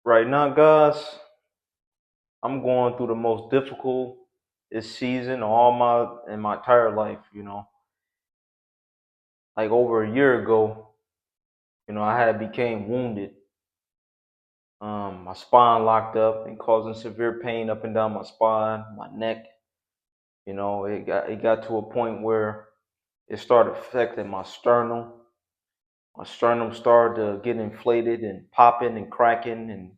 Right now, guys, I'm going through the most difficult this season in my entire life. Like over a year ago, I had became wounded. My spine locked up and causing severe pain up and down my spine, my neck. It got to a point where it started affecting my sternum. My sternum started to get inflated and popping and cracking, and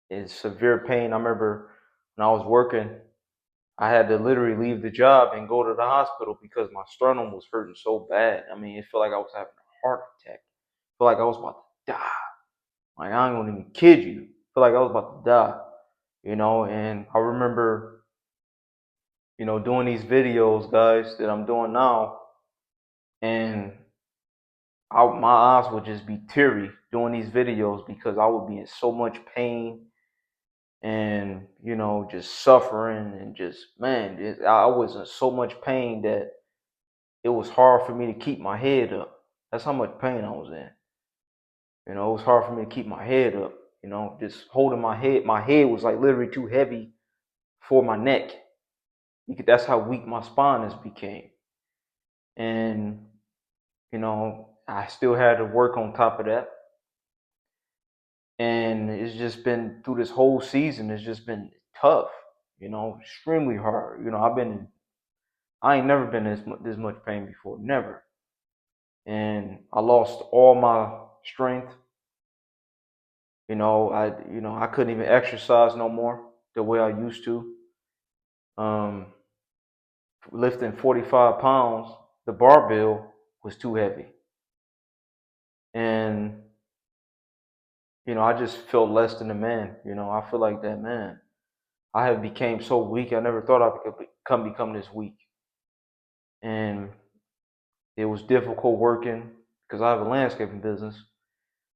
it's severe pain. I remember when I was working, I had to literally leave the job and go to the hospital because my sternum was hurting so bad. I mean, it felt like I was having a heart attack. It felt like I was about to die. Like, I ain't gonna even kid you. I felt like I was about to die. And I remember, doing these videos, guys, that I'm doing now, and my eyes would just be teary doing these videos because I would be in so much pain and just suffering and just, man, I was in so much pain that it was hard for me to keep my head up. That's how much pain I was in. It was hard for me to keep my head up. Just holding my head. My head was like literally too heavy for my neck. That's how weak my spine has became. And I still had to work on top of that. And it's just been through this whole season. It's just been tough. Extremely hard. I ain't never been in this much pain before. Never. And I lost all my strength. I couldn't even exercise no more the way I used to. Um, Lifting 45 pounds, the barbell was too heavy. And, I just felt less than a man. I feel like that, man. I have became so weak. I never thought I could become this weak. And it was difficult working because I have a landscaping business.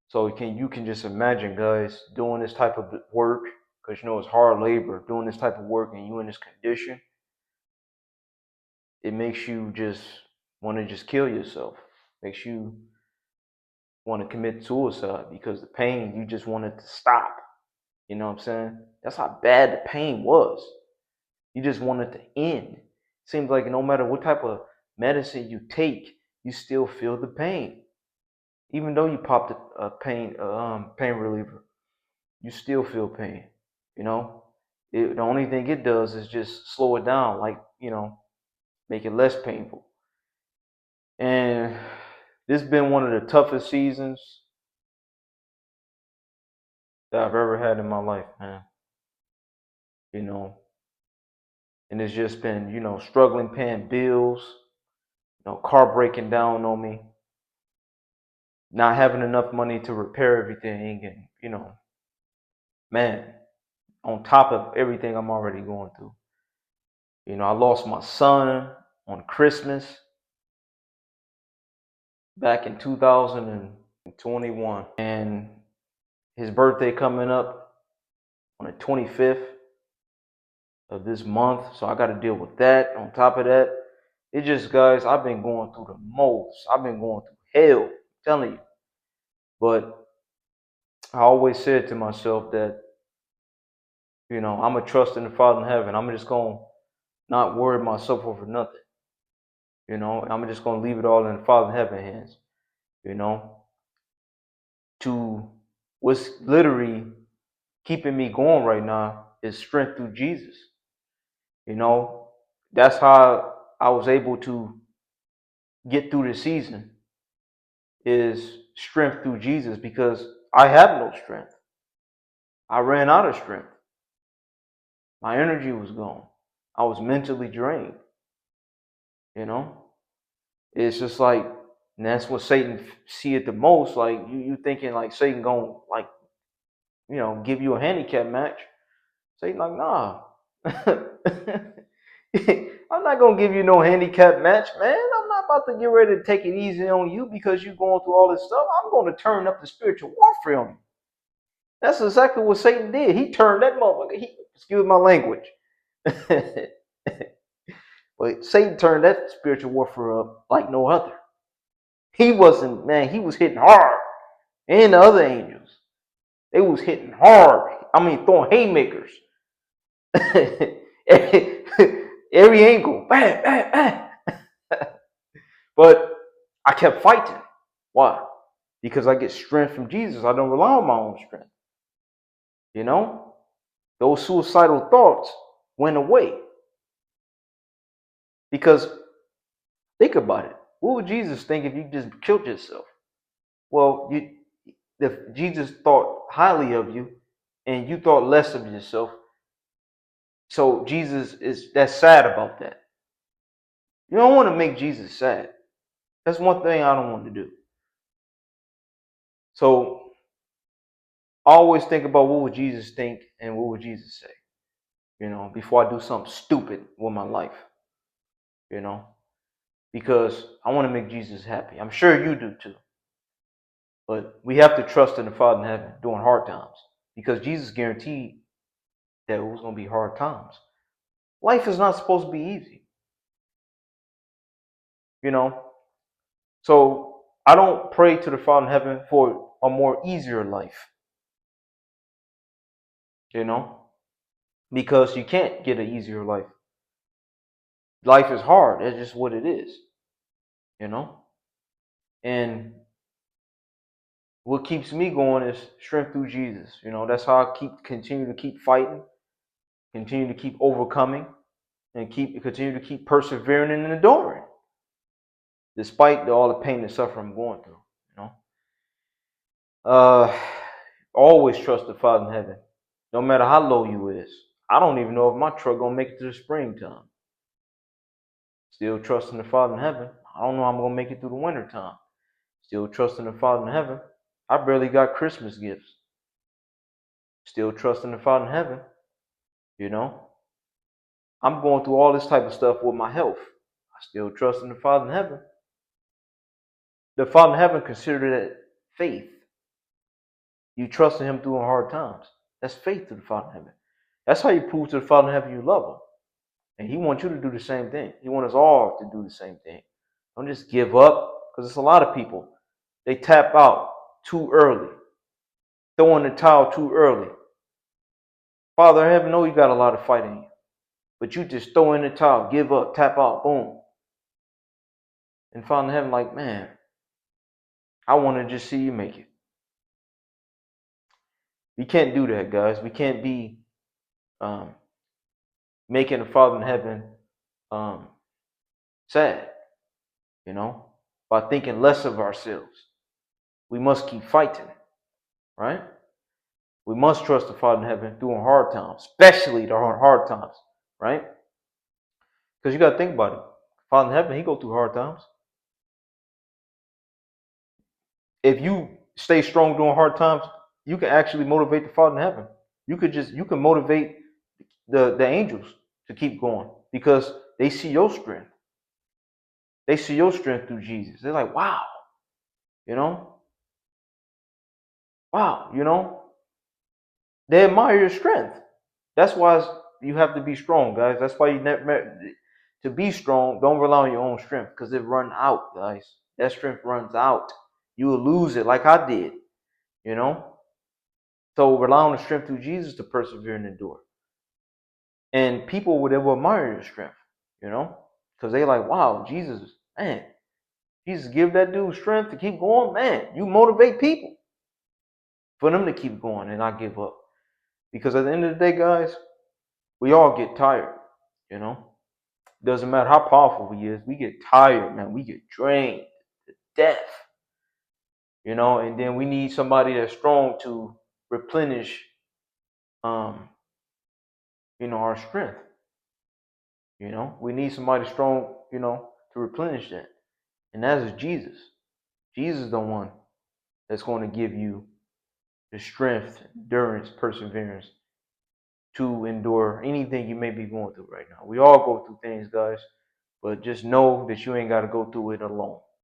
So you can just imagine, guys, doing this type of work because it's hard labor. Doing this type of work and you in this condition, it makes you just want to just kill yourself. Makes you want to commit suicide because the pain, you just want it to stop. You know what I'm saying? That's how bad the pain was. You just want it to end. Seems like no matter what type of medicine you take, you still feel the pain. Even though you popped a pain reliever, you still feel pain. You know, the only thing it does is just slow it down, like make it less painful. And this has been one of the toughest seasons that I've ever had in my life, man. You know, and it's just been struggling paying bills, car breaking down on me, not having enough money to repair everything, and man, on top of everything I'm already going through. I lost my son on Christmas back in 2021, and his birthday coming up on the 25th of this month, so I got to deal with that. On top of that, it just, guys, I've been going through the most. I've been going through hell, I'm telling you. But I always said to myself that I'm a trust in the Father in heaven. I'm just gonna not worry myself over nothing. I'm just gonna leave it all in the Father in heaven hands. You know, to what's literally keeping me going right now is strength through Jesus. You know, that's how I was able to get through the season is strength through Jesus because I have no strength. I ran out of strength. My energy was gone. I was mentally drained. You know, it's just like, and that's what Satan see it the most. Like you thinking like Satan gonna like give you a handicap match. Satan like, nah. I'm not gonna give you no handicap match, man. I'm not about to get ready to take it easy on you because you're going through all this stuff. I'm gonna turn up the spiritual warfare on you. That's exactly what Satan did. He turned that motherfucker. Excuse my language. But Satan turned that spiritual warfare up like no other. He wasn't, man, he was hitting hard. And the other angels. They was hitting hard. I mean, throwing haymakers. Every angle. Bam, bam, bam. But I kept fighting. Why? Because I get strength from Jesus. I don't rely on my own strength. You know? Those suicidal thoughts went away. Because think about it. What would Jesus think if you just killed yourself? Well, if Jesus thought highly of you and you thought less of yourself, so Jesus that's sad about that. You don't want to make Jesus sad. That's one thing I don't want to do. So always think about what would Jesus think and what would Jesus say, before I do something stupid with my life, because I want to make Jesus happy. I'm sure you do too. But we have to trust in the Father in heaven during hard times, because Jesus guaranteed that it was going to be hard times. Life is not supposed to be easy, So I don't pray to the Father in heaven for a more easier life, because you can't get an easier life. Life is hard. That's just what it is, And what keeps me going is strength through Jesus. That's how I continue to keep fighting, continue to keep overcoming, and continue to keep persevering and enduring, despite all the pain and suffering I'm going through. Always trust the Father in heaven, no matter how low you is. I don't even know if my truck gonna make it to the springtime. Still trusting the Father in heaven. I don't know how I'm gonna make it through the wintertime. Still trusting the Father in heaven. I barely got Christmas gifts. Still trusting the Father in heaven. I'm going through all this type of stuff with my health. I still trust in the Father in heaven. The Father in heaven considered it faith. You trust in Him through hard times. That's faith to the Father in heaven. That's how you prove to the Father in heaven you love Him. And He wants you to do the same thing. He wants us all to do the same thing. Don't just give up, because it's a lot of people. They tap out too early, throw in the towel too early. Father in heaven, know you got a lot of fight in you, but you just throw in the towel, give up, tap out, boom. And Father in heaven, like, man, I want to just see you make it. We can't do that, guys. We can't be making the Father in heaven sad, by thinking less of ourselves. We must keep fighting, right? We must trust the Father in heaven through hard times, especially the hard times, right? Because you got to think about it. Father in heaven, He go through hard times. If you stay strong during hard times, you can actually motivate the Father in heaven. You can motivate the angels to keep going, because they see your strength. They see your strength through Jesus. They're like, wow, wow, they admire your strength. That's why you have to be strong, guys. That's why to be strong, don't rely on your own strength, because it runs out, guys. That strength runs out. You will lose it, like I did, So rely on the strength through Jesus to persevere and endure. And people will admire your strength, because they're like, wow, Jesus, man, Jesus give that dude strength to keep going, man. You motivate people for them to keep going and not give up. Because at the end of the day, guys, we all get tired, Doesn't matter how powerful we is, we get tired, man. We get drained to death, and then we need somebody that's strong to replenish, our strength. We need somebody strong, to replenish that. And that is Jesus. Jesus is the one that's going to give you the strength, endurance, perseverance to endure anything you may be going through right now. We all go through things, guys, but just know that you ain't got to go through it alone.